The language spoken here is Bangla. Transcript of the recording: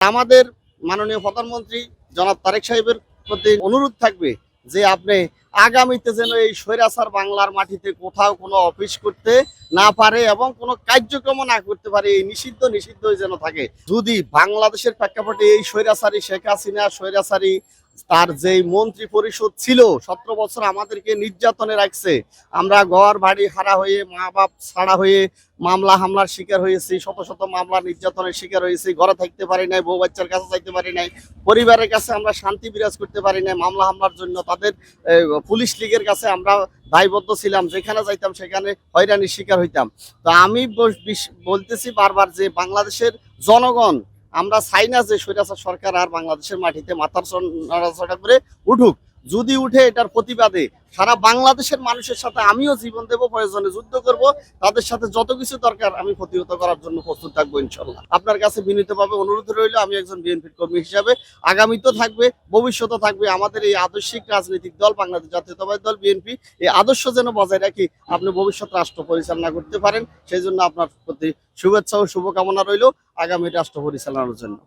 আমাদের মাননীয় প্রধানমন্ত্রী জনাব তারেক সাহেবের প্রতি অনুরোধ থাকবে যে আপনি আগামীতে যেন এই স্বৈরাচার বাংলার মাটিতে কোথাও কোনো অফিস করতে না পারে এবং কোনো কার্যক্রম না করতে পারে, এই নিষিদ্ধ যেন থাকে। যদি বাংলাদেশের প্রেক্ষাপটে এই স্বৈরাচারী শেখ হাসিনা স্বৈরাচারী তার যেই মন্ত্রী পরিষদ ছিল 17 বছর আমাদেরকে নির্যাতনে রাখছে, আমরা ঘর বাড়ি হারা হয়ে মা বাপ ছাড়া হয়ে মামলা হামলার শিকার হয়েছি, শত মামলা নির্যাতনের শিকার হয়েছি, ঘরে থাকতে পারি নাই, বউ বাচ্চার কাছে যাইতে পারি নাই, পরিবারের কাছে আমরা শান্তি বিরাজ করতে পারি নাই। মামলা হামলার জন্য তাদের পুলিশ লীগের কাছে আমরা দায়বদ্ধ ছিলাম, যেখানে যাইতাম সেখানে হয়রানির শিকার হইতাম। তো আমি বলতেছি বারবার যে বাংলাদেশের জনগণ আমরা চাই না যে স্বৈরাচার সরকার আর বাংলাদেশের মাটিতে মাথার নড়াচড়া করে উঠুক। যদি উঠে এটার প্রতিবাদে সারা বাংলাদেশের মানুষের সাথে আমিও জীবন দেব, প্রয়োজনে যুদ্ধ করব, তাদের সাথে যত কিছু দরকার আমি প্রতিহত করার জন্য প্রস্তুত থাকবো ইনশাল্লাহ। আপনার কাছে বিনীতভাবে অনুরোধ রইল, আমি একজন বিএনপির কর্মী হিসাবে আগামীতেও থাকবে, ভবিষ্যতে থাকবে আমাদের এই আদর্শিক রাজনৈতিক দল বাংলাদেশ জাতীয়তাবাদী দল বিএনপি এই আদর্শ যেন বজায় রাখি আপনি ভবিষ্যৎ রাষ্ট্র পরিচালনা করতে পারেন, সেই জন্য আপনার প্রতি শুভেচ্ছা ও শুভকামনা রইল আগামী রাষ্ট্র পরিচালনার জন্য।